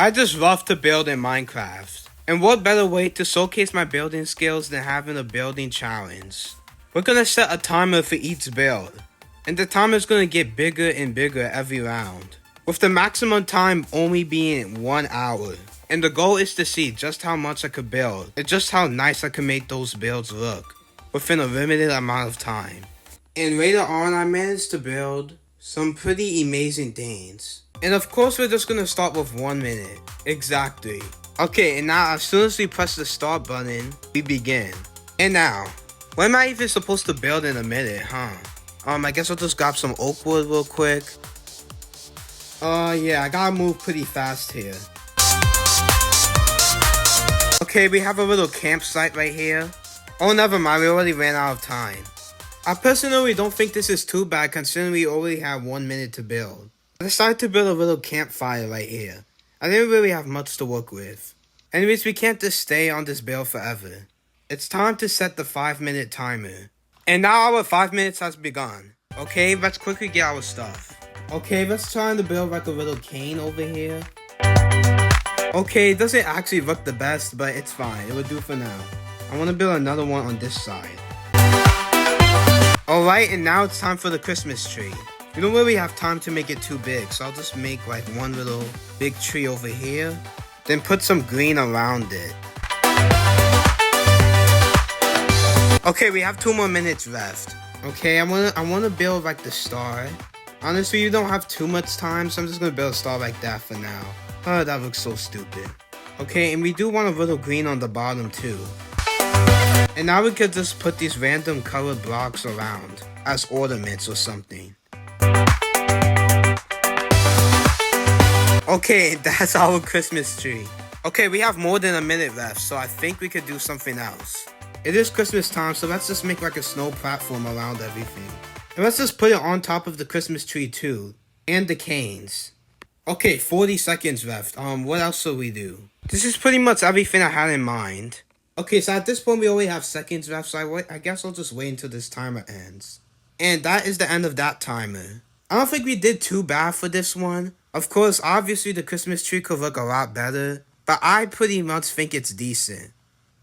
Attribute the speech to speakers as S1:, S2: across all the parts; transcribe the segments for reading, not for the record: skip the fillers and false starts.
S1: I just love to build in Minecraft. And what better way to showcase my building skills than having a building challenge? We're gonna set a timer for each build. And the timer is gonna get bigger and bigger every round, with the maximum time only being 1 hour. And the goal is to see just how much I could build, and just how nice I can make those builds look, within a limited amount of time. And later on, I managed to build some pretty amazing things. And of course, we're just gonna start with 1 minute. Exactly. Okay, and now as soon as we press the start button, we begin. And now, what am I even supposed to build in a minute, huh? I guess I'll just grab some oak wood real quick. Yeah, I gotta move pretty fast here. Okay, we have a little campsite right here. Oh, never mind, we already ran out of time. I personally don't think this is too bad considering we already have 1 minute to build. I decided to build a little campfire right here. I didn't really have much to work with. Anyways, we can't just stay on this build forever. It's time to set the 5-minute timer. And now our 5 minutes has begun. Okay, let's quickly get our stuff. Okay, let's try to build like a little cane over here. Okay, it doesn't actually look the best, but it's fine. It will do for now. I want to build another one on this side. Alright, and now it's time for the Christmas tree. We don't really have time to make it too big, so I'll just make like one little big tree over here. Then put some green around it. Okay, we have 2 more minutes left. Okay, I wanna build like the star. Honestly, you don't have too much time, so I'm just gonna build a star like that for now. Oh, that looks so stupid. Okay, and we do want a little green on the bottom too. And now we could just put these random colored blocks around as ornaments or something. Okay, that's our Christmas tree. Okay, we have more than a minute left, so I think we could do something else. It is Christmas time, so let's just make like a snow platform around everything. And let's just put it on top of the Christmas tree too. And the canes. Okay, 40 seconds left. What else should we do? This is pretty much everything I had in mind. Okay, so at this point we only have seconds left, so I guess I'll just wait until this timer ends. And that is the end of that timer. I don't think we did too bad for this one. Of course, obviously the Christmas tree could look a lot better, but I pretty much think it's decent.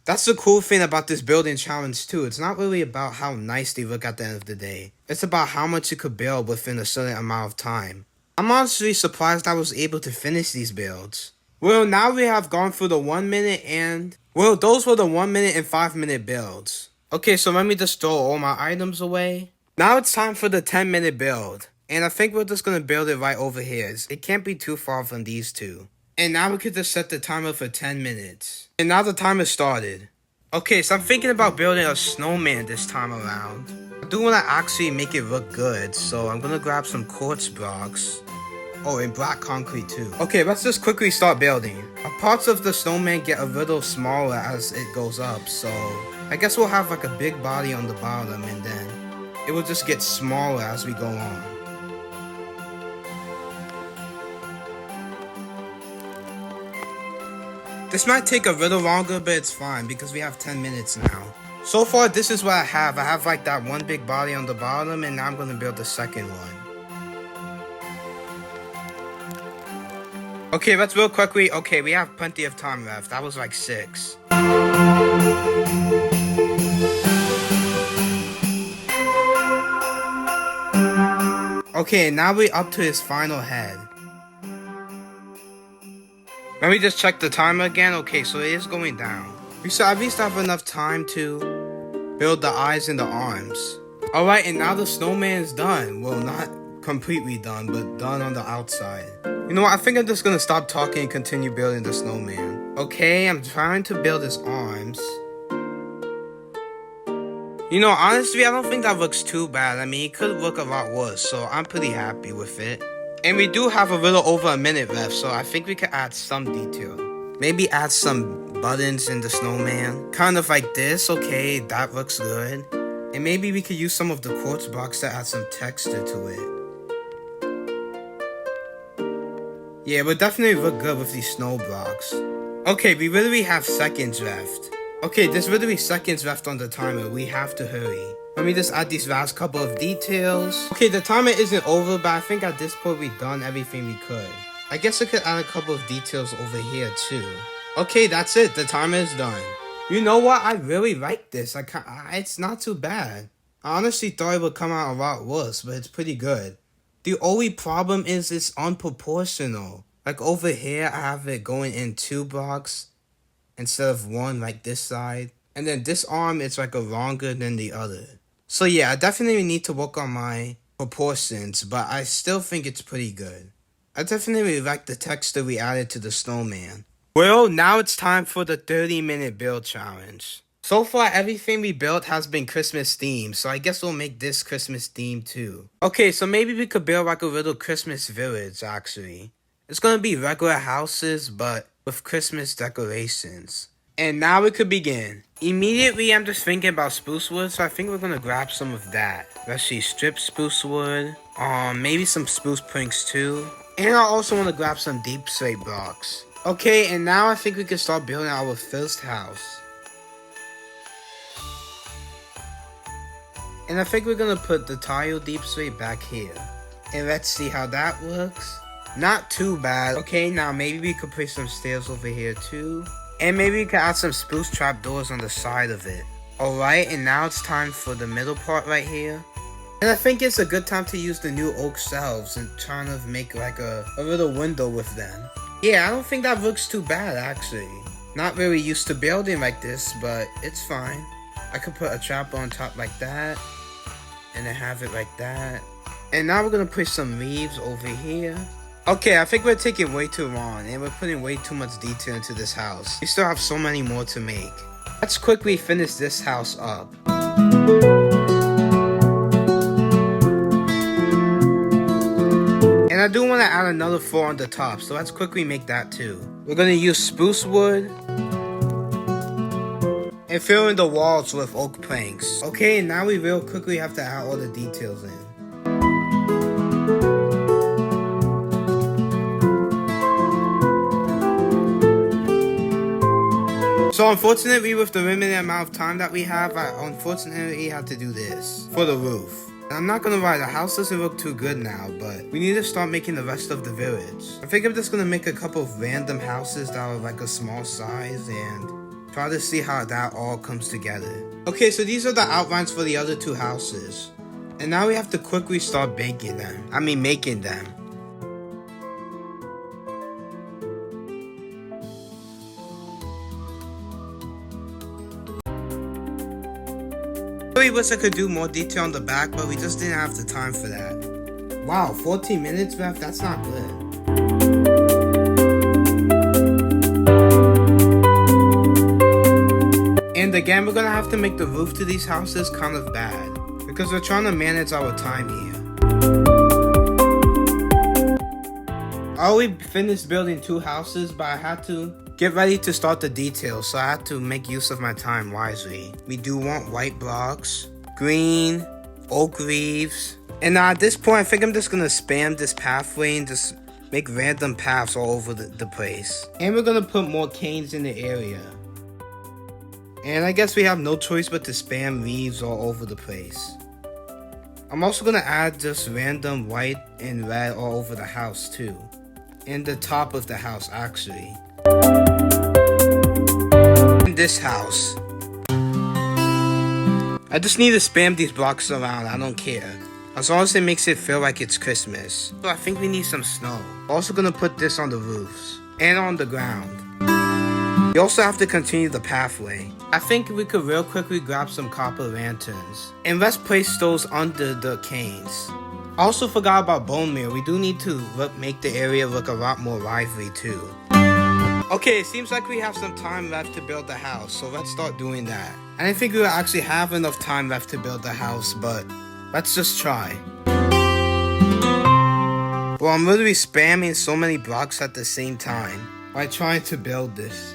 S1: That's the cool thing about this building challenge too. It's not really about how nice they look at the end of the day. It's about how much you could build within a certain amount of time. I'm honestly surprised I was able to finish these builds. Well, now we have gone through the 1 minute and... Well, those were the 1 minute and 5 minute builds. Okay, so let me just throw all my items away. Now it's time for the 10-minute build. And I think we're just gonna build it right over here. It can't be too far from these two. And now we could just set the timer for 10 minutes. And now the timer started. Okay, so I'm thinking about building a snowman this time around. I do want to actually make it look good, so I'm gonna grab some quartz blocks. Oh, and black concrete too. Okay, let's just quickly start building. Parts of the snowman get a little smaller as it goes up, so I guess we'll have like a big body on the bottom and then it will just get smaller as we go on. This might take a little longer, but it's fine because we have 10 minutes now. So far, this is what I have. I have like that one big body on the bottom, and now I'm going to build the second one. Okay, let's real quickly. Okay, we have plenty of time left. That was like 6. Okay, now we're up to his final head. Let me just check the timer again. Okay, so it is going down. We should at least have enough time to build the eyes and the arms. Alright, and now the snowman is done. Well, not completely done, but done on the outside. You know what? I think I'm just gonna stop talking and continue building the snowman. Okay, I'm trying to build his arms. You know, honestly, I don't think that looks too bad. I mean, it could look a lot worse, so I'm pretty happy with it. And we do have a little over a minute left, so I think we can add some detail. Maybe add some buttons in the snowman. Kind of like this, okay, that looks good. And maybe we could use some of the quartz blocks to add some texture to it. Yeah, it would definitely look good with these snow blocks. Okay, we literally have seconds left. Okay, there's literally seconds left on the timer. We have to hurry. Let me just add these last couple of details. Okay, the timer isn't over, but I think at this point we've done everything we could. I guess I could add a couple of details over here too. Okay, that's it. The timer is done. You know what? I really like this. It's not too bad. I honestly thought it would come out a lot worse, but it's pretty good. The only problem is it's unproportional. Like over here, I have it going in 2 blocks instead of 1 like this side. And then this arm is like a longer than the other. So yeah, I definitely need to work on my proportions, but I still think it's pretty good. I definitely like the texture we added to the snowman. Well, now it's time for the 30-minute build challenge. So far, everything we built has been Christmas themed, so I guess we'll make this Christmas themed too. Okay, so maybe we could build like a little Christmas village, actually. It's gonna be regular houses, but with Christmas decorations. And now we could begin. Immediately, I'm just thinking about spruce wood, so I think we're gonna grab some of that. Let's see, strip spruce wood, maybe some spruce planks too. And I also want to grab some deep slate blocks. Okay, and now I think we can start building our first house. And I think we're gonna put the tile deep slate back here. And let's see how that works. Not too bad. Okay, now maybe we could place some stairs over here too. And maybe we could add some spruce trapdoors on the side of it. Alright, and now it's time for the middle part right here. And I think it's a good time to use the new oak shelves and trying to make like a little window with them. Yeah, I don't think that looks too bad actually. Not really used to building like this, but it's fine. I could put a trap on top like that. And then have it like that. And now we're gonna put some leaves over here. Okay, I think we're taking way too long and we're putting way too much detail into this house. We still have so many more to make. Let's quickly finish this house up. And I do want to add another floor on the top, so let's quickly make that too. We're going to use spruce wood and fill in the walls with oak planks. Okay, now we real quickly have to add all the details in. So unfortunately, with the limited amount of time that we have, I unfortunately have to do this for the roof. I'm not gonna lie, the house doesn't look too good now, but we need to start making the rest of the village. I think I'm just gonna make a couple of random houses that are like a small size and try to see how that all comes together. Okay, so these are the outlines for the other 2 houses. And now we have to quickly start making them. I really wish I could do more detail on the back, but we just didn't have the time for that. Wow, 14 minutes left? That's not good. And again, we're gonna have to make the roof to these houses kind of bad, because we're trying to manage our time here. I already finished building 2 houses, but I had to get ready to start the details, so I had to make use of my time wisely. We do want white blocks, green, oak leaves. And now at this point, I think I'm just gonna spam this pathway and just make random paths all over the place. And we're gonna put more canes in the area. And I guess we have no choice but to spam leaves all over the place. I'm also gonna add just random white and red all over the house too. And the top of the house actually. In this house, I just need to spam these blocks around, I don't care. As long as it makes it feel like it's Christmas. So I think we need some snow. Also gonna put this on the roofs and on the ground. You also have to continue the pathway. I think we could real quickly grab some copper lanterns. And let's place those under the canes. I also forgot about bone meal. We do need to make the area look a lot more lively too. Okay, it seems like we have some time left to build the house, so let's start doing that. I didn't think we would actually have enough time left to build the house, but let's just try. Well, I'm literally spamming so many blocks at the same time while trying to build this.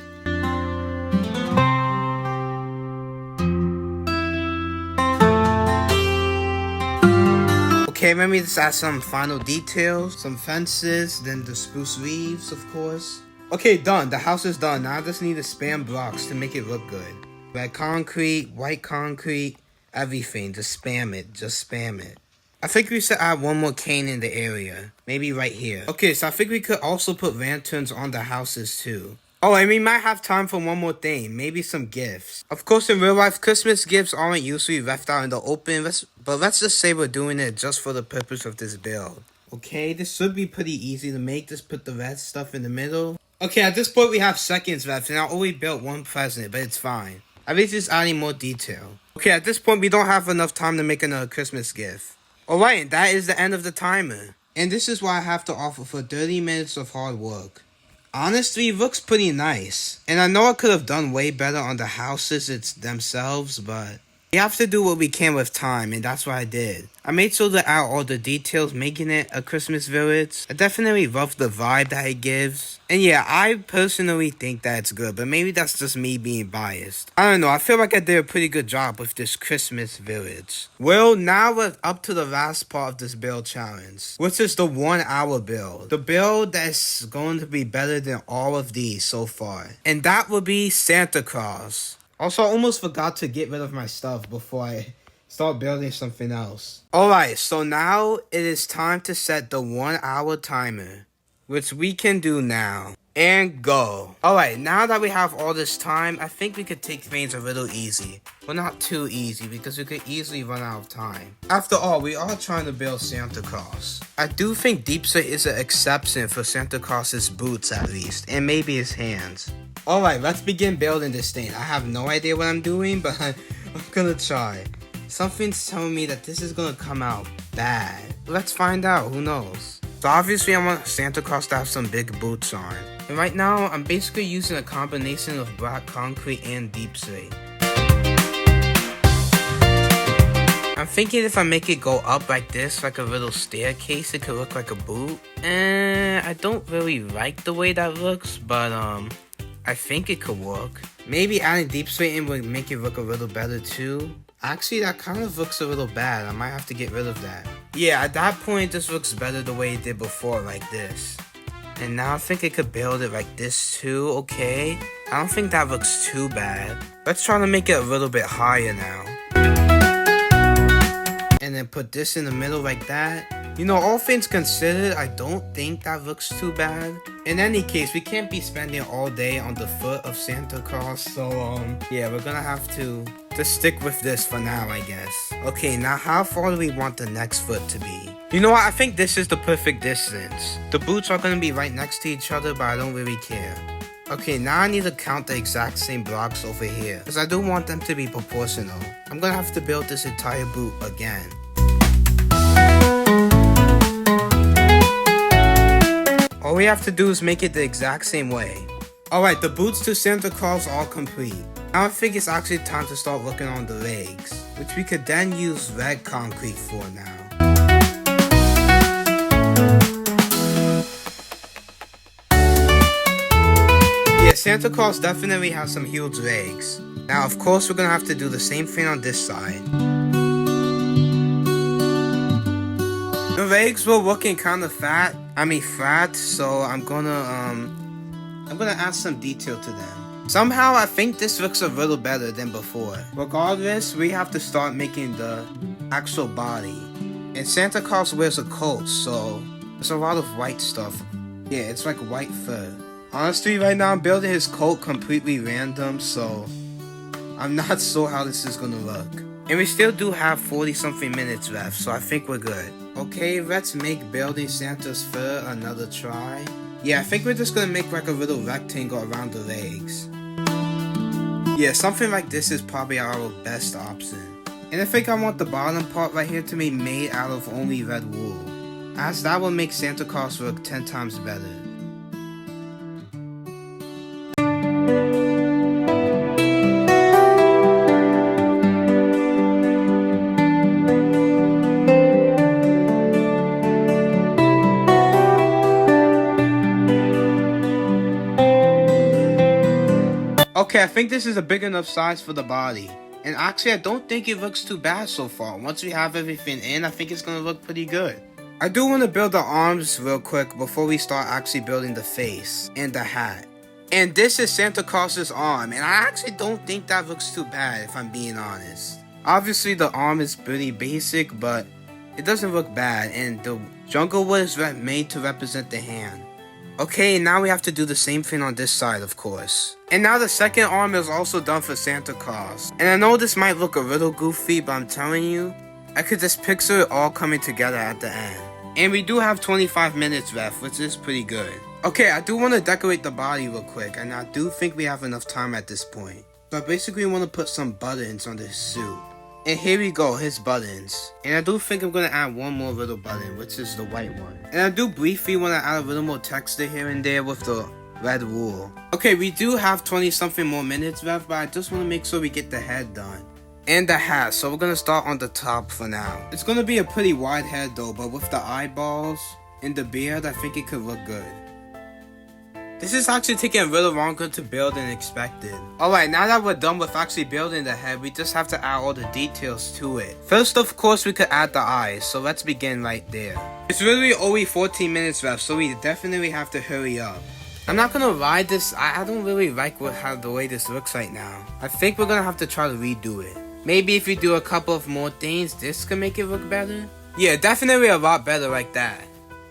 S1: Okay, let me just add some final details, some fences, then the spruce leaves, of course. Okay, done. The house is done. Now I just need to spam blocks to make it look good. Red concrete, white concrete, everything. Just spam it. Just spam it. I think we should add one more cane in the area. Maybe right here. Okay, so I think we could also put lanterns on the houses too. Oh, and we might have time for one more thing. Maybe some gifts. Of course, in real life, Christmas gifts aren't usually left out in the open. But let's just say we're doing it just for the purpose of this build. Okay, this should be pretty easy to make. Just put the red stuff in the middle. Okay, at this point, we have seconds left. And I only built one present, but it's fine. At least it's adding more detail. Okay, at this point, we don't have enough time to make another Christmas gift. Alright, that is the end of the timer. And this is what I have to offer for 30 minutes of hard work. Honestly, it looks pretty nice. And I know I could have done way better on the houses themselves, but we have to do what we can with time, and that's what I did. I made sure to add all the details, making it a Christmas village. I definitely love the vibe that it gives. And yeah, I personally think that it's good, but maybe that's just me being biased. I don't know, I feel like I did a pretty good job with this Christmas village. Well, now we're up to the last part of this build challenge, which is the 1 hour build. The build that's going to be better than all of these so far. And that would be Santa Claus. Also, I almost forgot to get rid of my stuff before I start building something else. Alright, so now it is time to set the 1 hour timer, which we can do now. And go. Alright, now that we have all this time, I think we could take things a little easy. Well, not too easy, because we could easily run out of time. After all, we are trying to build Santa Claus. I do think Deep Slate is an exception for Santa Claus's boots at least, and maybe his hands. Alright, let's begin building this thing. I have no idea what I'm doing, but I'm gonna try. Something's telling me that this is gonna come out bad. Let's find out, who knows. So obviously I want Santa Claus to have some big boots on. And right now, I'm basically using a combination of black concrete and Deep Slate. I'm thinking if I make it go up like this, like a little staircase, it could look like a boot. And I don't really like the way that looks, but I think it could work. Maybe adding Deep Slate in would make it look a little better too. Actually, that kind of looks a little bad. I might have to get rid of that. Yeah, at that point, this looks better the way it did before, like this. And now I think I could build it like this too, okay? I don't think that looks too bad. Let's try to make it a little bit higher now. And then put this in the middle like that. You know, all things considered, I don't think that looks too bad. In any case, we can't be spending all day on the foot of Santa Claus, so yeah, we're gonna have to just stick with this for now, I guess. Okay, now how far do we want the next foot to be? You know what, I think this is the perfect distance. The boots are gonna be right next to each other, but I don't really care. Okay, now I need to count the exact same blocks over here, because I do want them to be proportional. I'm gonna have to build this entire boot again. All we have to do is make it the exact same way. Alright, the boots to Santa Claus are complete. Now I think it's actually time to start working on the legs, which we could then use red concrete for now. Yeah, Santa Claus definitely has some huge legs. Now of course we're gonna have to do the same thing on this side. The legs were looking kind of flat, so I'm gonna add some detail to them. Somehow I think this looks a little better than before. Regardless, we have to start making the actual body. And Santa Claus wears a coat, so there's a lot of white stuff. Yeah, it's like white fur. Honestly, right now I'm building his coat completely random, so I'm not sure how this is gonna look. And we still do have 40 something minutes left, so I think we're good. Okay, let's make building Santa's fur another try. Yeah, I think we're just gonna make like a little rectangle around the legs. Yeah, something like this is probably our best option. And I think I want the bottom part right here to be made out of only red wool, as that will make Santa Claus look 10 times better. Okay, I think this is a big enough size for the body. And actually, I don't think it looks too bad so far. Once we have everything in, I think it's gonna look pretty good. I do want to build the arms real quick before we start actually building the face and the hat. And this is Santa Claus's arm, and I actually don't think that looks too bad if I'm being honest. Obviously, the arm is pretty basic, but It doesn't look bad, and the jungle wood is made to represent the hand. Okay, now we have to do the same thing on this side, of course. And now the second arm is also done for Santa Claus. And I know this might look a little goofy, but I'm telling you, I could just picture it all coming together at the end. And we do have 25 minutes left, which is pretty good. Okay, I do want to decorate the body real quick, and I do think we have enough time at this point. So I basically want to put some buttons on this suit. And here we go, his buttons. And I do think I'm going to add one more little button, which is the white one. And I do briefly want to add a little more texture here and there with the red wool. Okay, we do have 20 something more minutes left, but I just want to make sure we get the head done. And the hat, so we're going to start on the top for now. It's going to be a pretty wide head though, but with the eyeballs and the beard, I think it could look good. This is actually taking a little longer to build than expected. Alright, now that we're done with actually building the head, we just have to add all the details to it. First, of course, we could add the eyes, so let's begin right there. It's literally only 14 minutes left, so we definitely have to hurry up. I'm not gonna lie, I don't really like the way this looks right now. I think we're gonna have to try to redo it. Maybe if we do a couple of more things, this could make it look better? Yeah, definitely a lot better like that.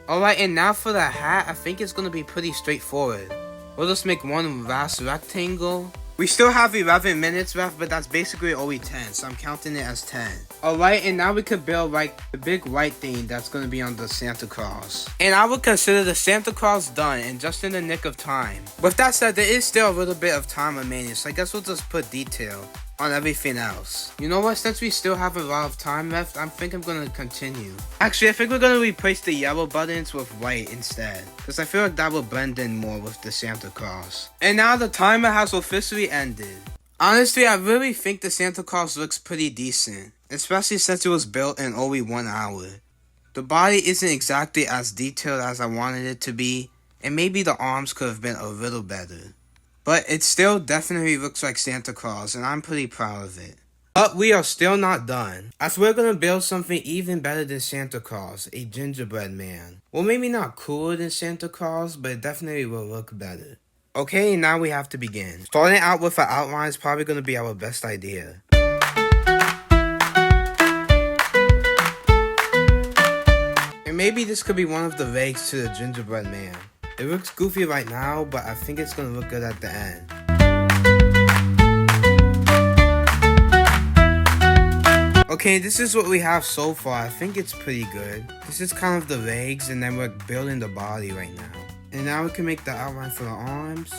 S1: Alright, and now for the hat, I think it's going to be pretty straightforward. We'll just make one last rectangle. We still have 11 minutes left, but that's basically only 10, so I'm counting it as 10. Alright, and now we could build like the big white thing that's going to be on the Santa Claus. And I would consider the Santa Claus done, and just in the nick of time. With that said, there is still a little bit of time remaining, so I guess we'll just put detail on everything else. You know what, since we still have a lot of time left, I think I'm gonna continue. Actually, I think we're gonna replace the yellow buttons with white instead, because I feel like that will blend in more with the Santa Claus. And now the timer has officially ended. Honestly, I really think the Santa Claus looks pretty decent, especially since it was built in only 1 hour. The body isn't exactly as detailed as I wanted it to be, and maybe the arms could have been a little better. But it still definitely looks like Santa Claus, and I'm pretty proud of it. But we are still not done, as we're gonna build something even better than Santa Claus, a gingerbread man. Well, maybe not cooler than Santa Claus, but it definitely will look better. Okay, now we have to begin. Starting out with an outline is probably gonna be our best idea. And maybe this could be one of the legs to the gingerbread man. It looks goofy right now, but I think it's gonna look good at the end. Okay, this is what we have so far. I think it's pretty good. This is kind of the legs, and then we're building the body right now. And now we can make the outline for the arms.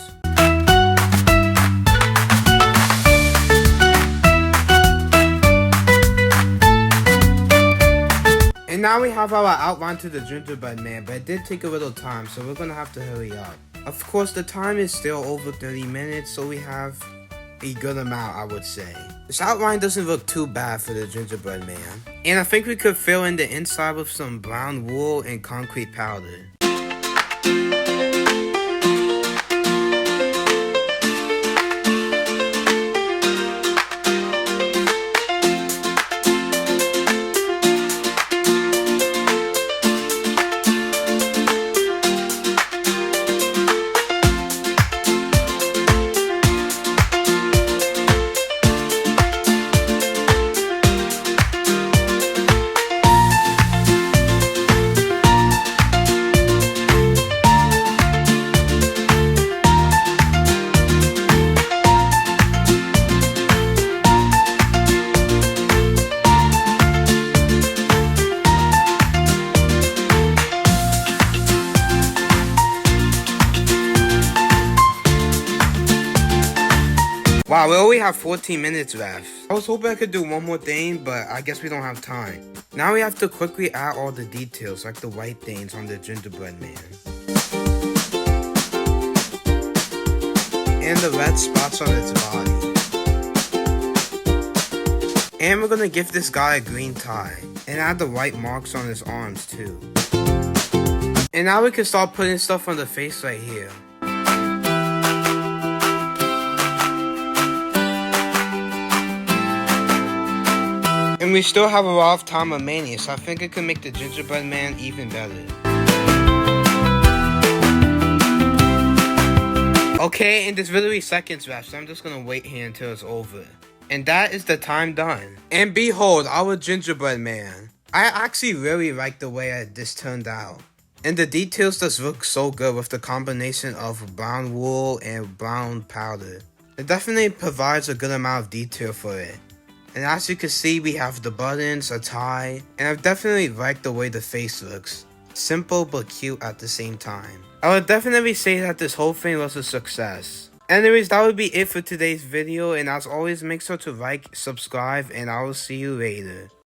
S1: And now we have our outline to the gingerbread man, but it did take a little time, so we're gonna have to hurry up. Of course, the time is still over 30 minutes, so we have a good amount, I would say. This outline doesn't look too bad for the gingerbread man. And I think we could fill in the inside with some brown wool and concrete powder. Wow, we only have 14 minutes left. I was hoping I could do one more thing, but I guess we don't have time. Now we have to quickly add all the details, like the white things on the gingerbread man. And the red spots on its body. And we're gonna give this guy a green tie. And add the white marks on his arms too. And now we can start putting stuff on the face right here. And we still have a lot of time remaining, so I think I can make the gingerbread man even better. Okay, and there's literally seconds left, so I'm just gonna wait here until it's over. And that is the time done. And behold, our gingerbread man. I actually really like the way this turned out. And the details just look so good with the combination of brown wool and brown powder. It definitely provides a good amount of detail for it. And as you can see, we have the buttons, a tie, and I definitely like the way the face looks. Simple but cute at the same time. I would definitely say that this whole thing was a success. Anyways, that would be it for today's video, and as always, make sure to like, subscribe, and I will see you later.